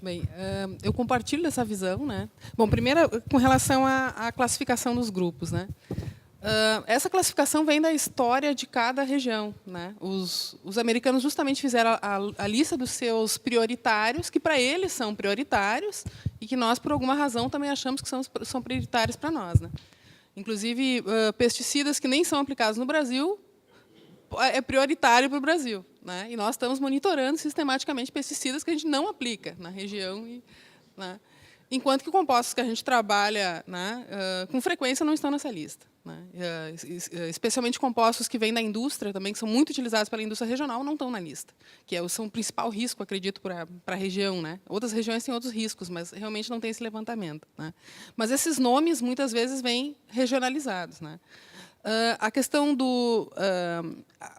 Bem, eu compartilho dessa visão, né? Bom, primeiro, com relação à classificação dos grupos, né? Essa classificação vem da história de cada região, né? Os americanos justamente fizeram a lista dos seus prioritários, que para eles são prioritários e que nós, por alguma razão, também achamos que são prioritários para nós, né? Inclusive, pesticidas que nem são aplicados no Brasil é prioritário para o Brasil, né? E nós estamos monitorando sistematicamente pesticidas que a gente não aplica na região, né? Enquanto que compostos que a gente trabalha, né, com frequência não estão nessa lista, né? Especialmente compostos que vêm da indústria também, que são muito utilizados pela indústria regional, não estão na lista, que são o principal risco, acredito, para a região, né? Outras regiões têm outros riscos, mas realmente não tem esse levantamento, né? Mas esses nomes muitas vezes vêm regionalizados, né? A questão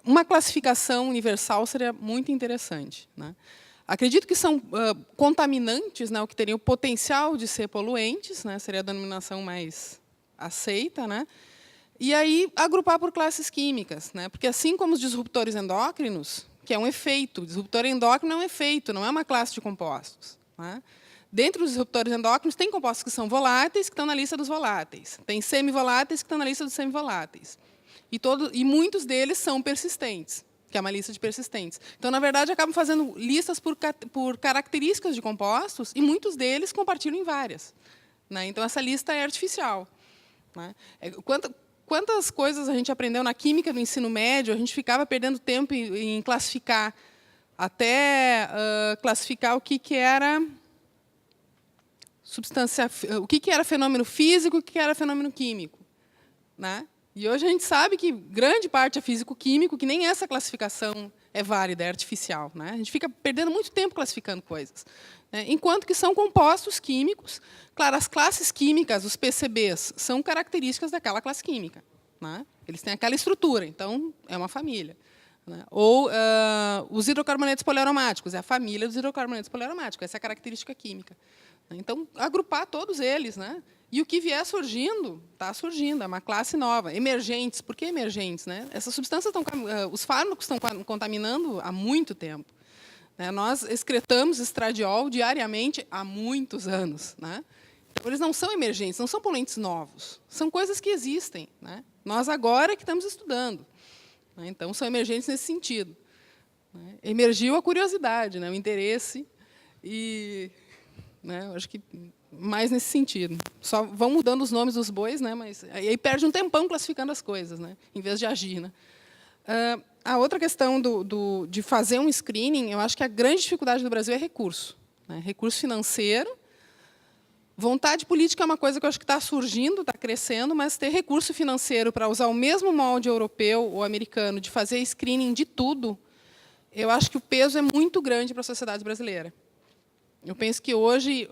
uma classificação universal seria muito interessante, né? Acredito que são contaminantes, né, o que teriam o potencial de ser poluentes, né, seria a denominação mais aceita, né? E aí agrupar por classes químicas, né? Porque assim como os disruptores endócrinos, que é um efeito, disruptor endócrino é um efeito, não é uma classe de compostos, né? Dentro dos disruptores endócrinos, tem compostos que são voláteis, que estão na lista dos voláteis. Tem semivoláteis, que estão na lista dos semivoláteis. E muitos deles são persistentes, que é uma lista de persistentes. Então, na verdade, acabam fazendo listas por características de compostos, e muitos deles compartilham em várias, né? Então, essa lista é artificial, né? Quantas coisas a gente aprendeu na química do ensino médio, a gente ficava perdendo tempo em classificar, até classificar o que era substância, o que era fenômeno físico, o que era fenômeno químico, né? E hoje a gente sabe que grande parte é físico-químico, que nem essa classificação é válida, é artificial, né? A gente fica perdendo muito tempo classificando coisas, né? Enquanto que são compostos químicos. Claro, as classes químicas, os PCBs, são características daquela classe química, né? Eles têm aquela estrutura, então é uma família, né? Ou os hidrocarbonetos poliaromáticos, é a família dos hidrocarbonetos poliaromáticos, essa é a característica química. Então, agrupar todos eles, né? E o que vier surgindo, está surgindo, é uma classe nova. Emergentes, por que emergentes, né? Essas substâncias os fármacos estão contaminando há muito tempo, né? Nós excretamos estradiol diariamente há muitos anos, né? Então, eles não são emergentes, não são poluentes novos, são coisas que existem, né? Nós agora que estamos estudando, né? Então, são emergentes nesse sentido, né? Emergiu a curiosidade, né? O interesse né? Acho que mais nesse sentido. Só vão mudando os nomes dos bois, né? Mas aí perde um tempão classificando as coisas, né? Em vez de agir, né? A outra questão de fazer um screening, eu acho que a grande dificuldade do Brasil é recurso, né? Recurso financeiro. Vontade política é uma coisa que eu acho que está surgindo, está crescendo, mas ter recurso financeiro para usar o mesmo molde europeu ou americano de fazer screening de tudo, eu acho que o peso é muito grande para a sociedade brasileira. Eu penso que hoje,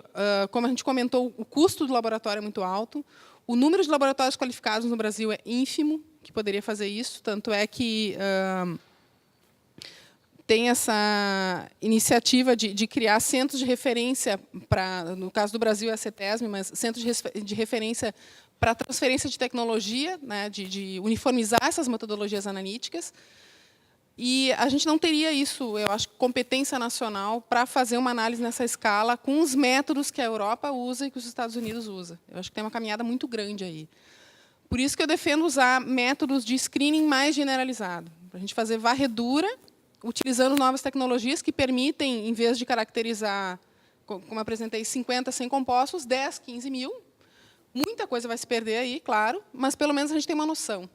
como a gente comentou, o custo do laboratório é muito alto, o número de laboratórios qualificados no Brasil é ínfimo, que poderia fazer isso, tanto é que tem essa iniciativa de criar centros de referência, no caso do Brasil é a CETESB, mas centros de referência para transferência de tecnologia, né, de uniformizar essas metodologias analíticas. E a gente não teria isso, eu acho, competência nacional para fazer uma análise nessa escala com os métodos que a Europa usa e que os Estados Unidos usam. Eu acho que tem uma caminhada muito grande aí. Por isso que eu defendo usar métodos de screening mais generalizado, para a gente fazer varredura, utilizando novas tecnologias que permitem, em vez de caracterizar, como apresentei, 50, 100 compostos, 10, 15 mil. Muita coisa vai se perder aí, claro, mas pelo menos a gente tem uma noção.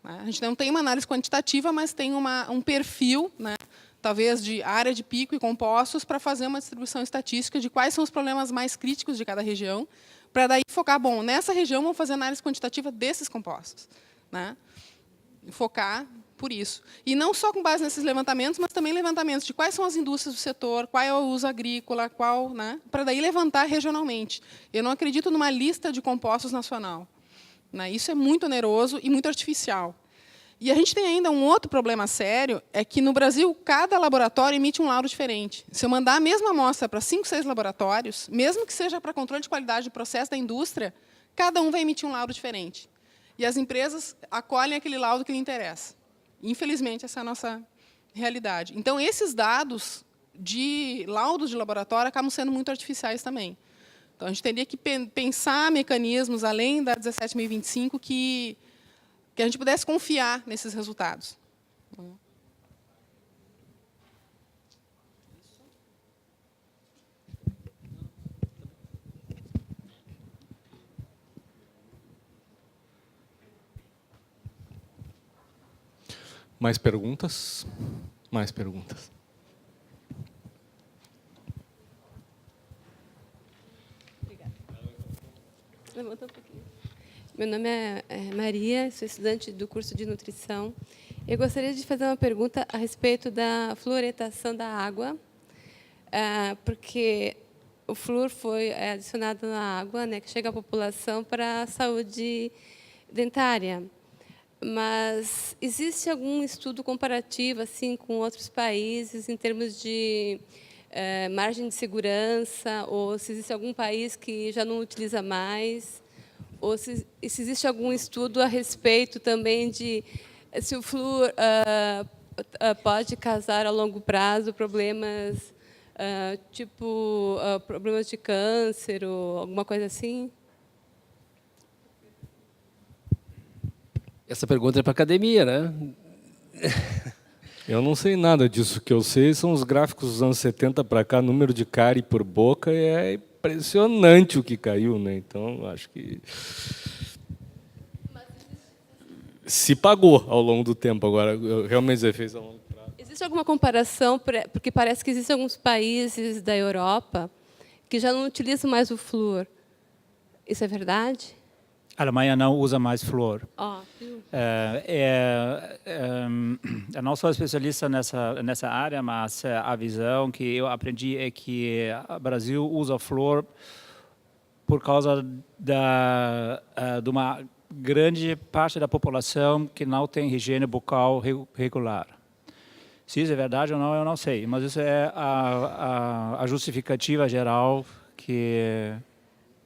A gente não tem uma análise quantitativa, mas tem um perfil, né, talvez de área de pico e compostos, para fazer uma distribuição estatística de quais são os problemas mais críticos de cada região, para daí focar, bom, nessa região vamos fazer análise quantitativa desses compostos, né? Focar por isso. E não só com base nesses levantamentos, mas também levantamentos de quais são as indústrias do setor, qual é o uso agrícola, né, para daí levantar regionalmente. Eu não acredito numa lista de compostos nacional. Isso é muito oneroso e muito artificial. E a gente tem ainda um outro problema sério, é que, no Brasil, cada laboratório emite um laudo diferente. Se eu mandar a mesma amostra para 5, 6 laboratórios, mesmo que seja para controle de qualidade de processo da indústria, cada um vai emitir um laudo diferente. E as empresas acolhem aquele laudo que lhe interessa. Infelizmente, essa é a nossa realidade. Então, esses dados de laudos de laboratório acabam sendo muito artificiais também. Então, a gente teria que pensar mecanismos, além da 17.025, que a gente pudesse confiar nesses resultados. Mais perguntas? Mais perguntas. Obrigada. Levanta um pouquinho. Meu nome é Maria, sou estudante do curso de nutrição. Eu gostaria de fazer uma pergunta a respeito da fluoretação da água, porque o flúor foi adicionado na água, né, que chega à população para a saúde dentária. Mas existe algum estudo comparativo assim com outros países em termos de margem de segurança, ou se existe algum país que já não utiliza mais, ou se existe algum estudo a respeito também de se o flúor pode causar a longo prazo problemas tipo problemas de câncer ou alguma coisa assim? Essa pergunta é para a academia, né? Eu não sei nada disso. O que eu sei são os gráficos dos anos 70 para cá, número de cárie por boca, e é impressionante o que caiu, né? Então, acho que se pagou ao longo do tempo. Agora, realmente, os efeitos a longo prazo. Existe alguma comparação, porque parece que existem alguns países da Europa que já não utilizam mais o flúor. Isso é verdade? A Alemanha não usa mais flúor. Viu? Eu não sou especialista nessa área, mas a visão que eu aprendi é que o Brasil usa flúor por causa de uma grande parte da população que não tem higiene bucal regular. Se isso é verdade ou não, eu não sei, mas isso é a justificativa geral que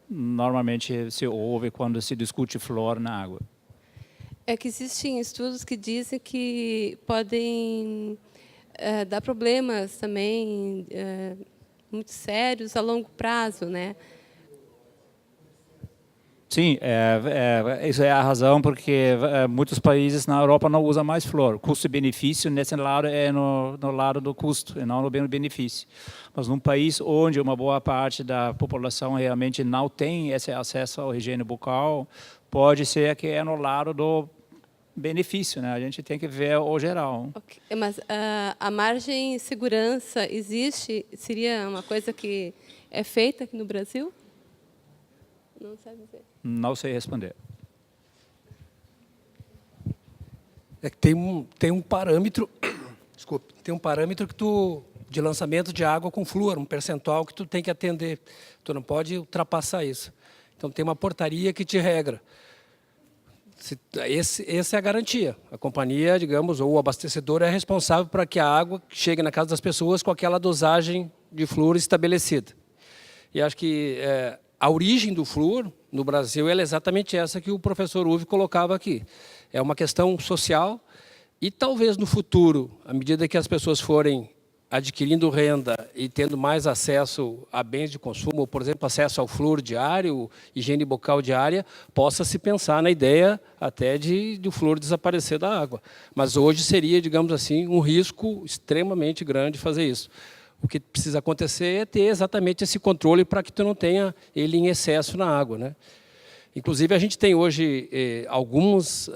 normalmente se ouve quando se discute flúor na água. É que existem estudos que dizem que podem dar problemas também muito sérios a longo prazo, né? Sim, isso é a razão porque muitos países na Europa não usam mais flúor. Custo-benefício nesse lado é no lado do custo e não no benefício. Mas num país onde uma boa parte da população realmente não tem esse acesso ao higiene bucal, pode ser que é no lado do benefício, né? A gente tem que ver o geral. Okay. Mas a margem de segurança existe? Seria uma coisa que é feita aqui no Brasil? Não sabe dizer. Não sei responder. É que tem um parâmetro, desculpe, tem um parâmetro de lançamento de água com flúor, um percentual que tu tem que atender. Tu não pode ultrapassar isso. Então tem uma portaria que te regra. Essa é a garantia. A companhia, digamos, ou o abastecedor é responsável para que a água chegue na casa das pessoas com aquela dosagem de flúor estabelecida. E acho que a origem do flúor no Brasil é exatamente essa que o professor Uwe colocava aqui. É uma questão social e talvez no futuro, à medida que as pessoas forem adquirindo renda e tendo mais acesso a bens de consumo, ou, por exemplo, acesso ao flúor diário, higiene bucal diária, possa se pensar na ideia até de o flúor desaparecer da água. Mas hoje seria, digamos assim, um risco extremamente grande fazer isso. O que precisa acontecer é ter exatamente esse controle para que tu não tenha ele em excesso na água, né? Inclusive, a gente tem hoje algumas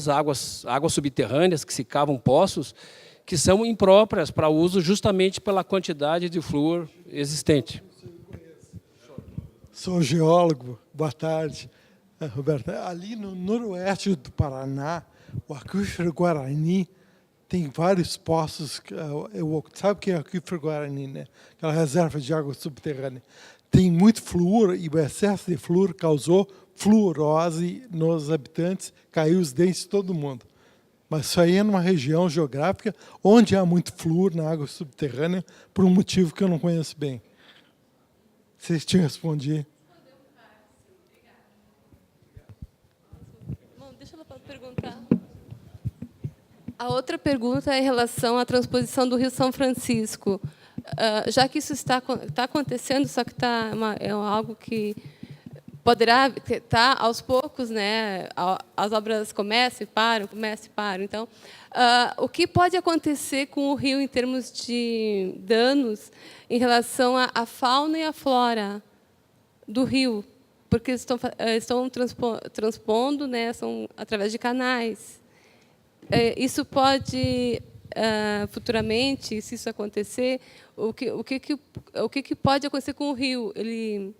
águas subterrâneas que se cavam poços que são impróprias para uso justamente pela quantidade de flúor existente. Sou geólogo, boa tarde. Roberto, ali no noroeste do Paraná, o aquífero Guarani tem vários poços. Sabe o que é o aquífero Guarani, né? Aquela reserva de água subterrânea. Tem muito flúor e o excesso de flúor causou fluorose nos habitantes, caiu os dentes de todo mundo. Mas isso aí é numa região geográfica onde há muito flúor na água subterrânea, por um motivo que eu não conheço bem. Vocês te respondi. Bom, deixa eu perguntar. A outra pergunta é em relação à transposição do Rio São Francisco. já que isso está acontecendo, só que é algo que poderá estar aos poucos, né? As obras começam e param. Então, o que pode acontecer com o rio em termos de danos em relação à fauna e à flora do rio? Porque estão transpondo, né? São através de canais. Isso pode futuramente, se isso acontecer, o que pode acontecer com o rio? Ele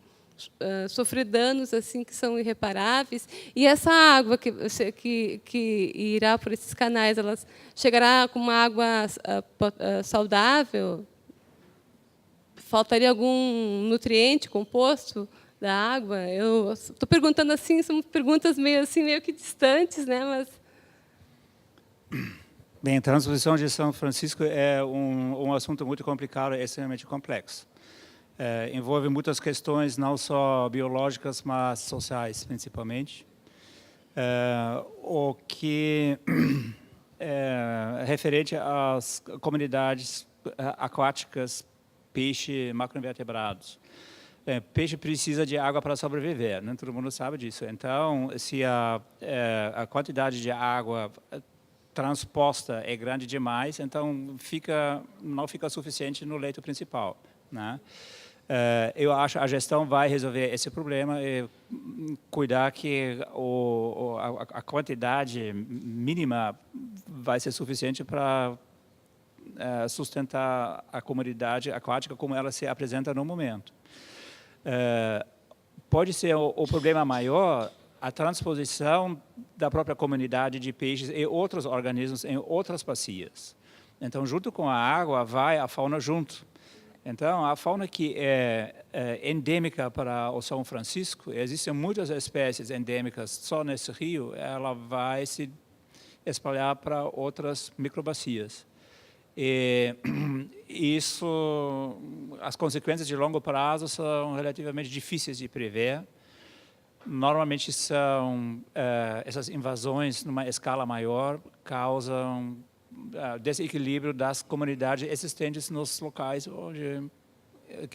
sofrer danos assim que são irreparáveis, e essa água que irá por esses canais, ela chegará com uma água saudável? Faltaria algum nutriente composto da água? Eu estou perguntando assim, são perguntas meio que distantes, né? Mas bem, a transposição de São Francisco é um assunto muito complicado e extremamente complexo. Envolve muitas questões, não só biológicas, mas sociais, principalmente. O que é referente às comunidades aquáticas, peixe, macroinvertebrados. Peixe precisa de água para sobreviver, né? Todo mundo sabe disso. Então, se a quantidade de água transposta é grande demais, então não fica suficiente no leito principal, né? Eu acho que a gestão vai resolver esse problema e cuidar que a quantidade mínima vai ser suficiente para sustentar a comunidade aquática como ela se apresenta no momento. Pode ser o problema maior a transposição da própria comunidade de peixes e outros organismos em outras bacias. Então, junto com a água, vai a fauna junto. Então, a fauna que é endêmica para o São Francisco, existem muitas espécies endêmicas só nesse rio, ela vai se espalhar para outras microbacias. E as consequências de longo prazo são relativamente difíceis de prever. Normalmente são essas invasões numa escala maior causam desequilíbrio das comunidades existentes nos locais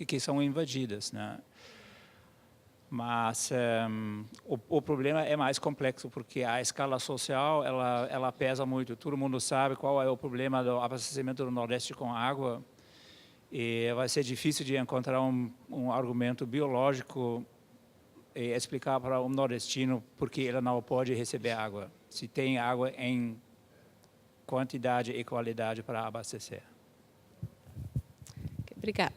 que são invadidas, né? Mas o problema é mais complexo, porque a escala social ela pesa muito. Todo mundo sabe qual é o problema do abastecimento do Nordeste com água, e vai ser difícil de encontrar um argumento biológico e explicar para um nordestino porque ele não pode receber água, se tem água em quantidade e qualidade para abastecer. Obrigada.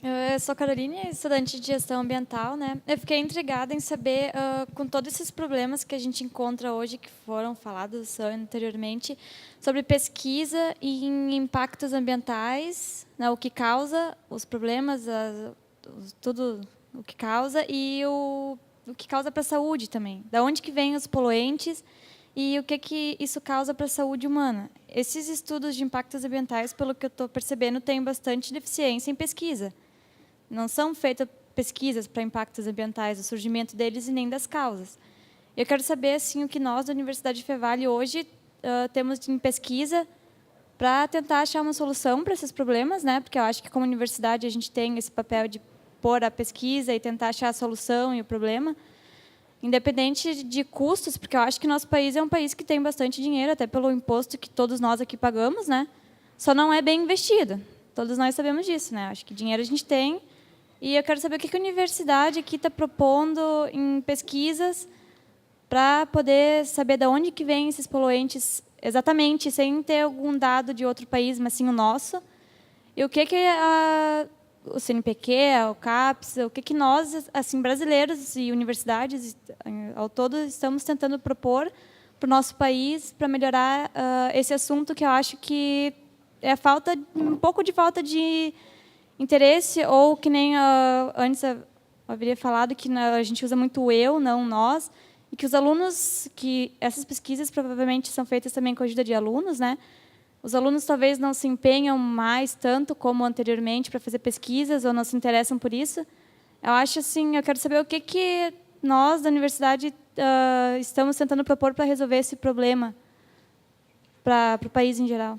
Eu sou Caroline, estudante de gestão ambiental, né? Eu fiquei intrigada em saber, com todos esses problemas que a gente encontra hoje, que foram falados anteriormente, sobre pesquisa e em impactos ambientais, né? O que causa os problemas, tudo o que causa, e o que causa para a saúde também. Da onde que vêm os poluentes e o que isso causa para a saúde humana. Esses estudos de impactos ambientais, pelo que eu estou percebendo, têm bastante deficiência em pesquisa. Não são feitas pesquisas para impactos ambientais, o surgimento deles e nem das causas. Eu quero saber assim, o que nós, da Universidade Fevale, hoje temos em pesquisa para tentar achar uma solução para esses problemas, né? Porque eu acho que, como universidade, a gente tem esse papel de pôr a pesquisa e tentar achar a solução e o problema, independente de custos, porque eu acho que nosso país é um país que tem bastante dinheiro, até pelo imposto que todos nós aqui pagamos, né? Só não é bem investido. Todos nós sabemos disso, né? Acho que dinheiro a gente tem. E eu quero saber o que a universidade aqui está propondo em pesquisas para poder saber de onde que vêm esses poluentes exatamente, sem ter algum dado de outro país, mas sim o nosso. E o que o CNPq, o CAPES, o que nós, assim, brasileiros e universidades ao todo, estamos tentando propor para o nosso país para melhorar esse assunto, que eu acho que é um pouco de falta de interesse, ou que nem antes eu haveria falado, que a gente usa muito o eu, não nós, e que os alunos, que essas pesquisas provavelmente são feitas também com a ajuda de alunos, né? Os alunos talvez não se empenham mais tanto como anteriormente para fazer pesquisas, ou não se interessam por isso. Eu acho assim, eu quero saber o que nós da universidade estamos tentando propor para resolver esse problema para o país em geral.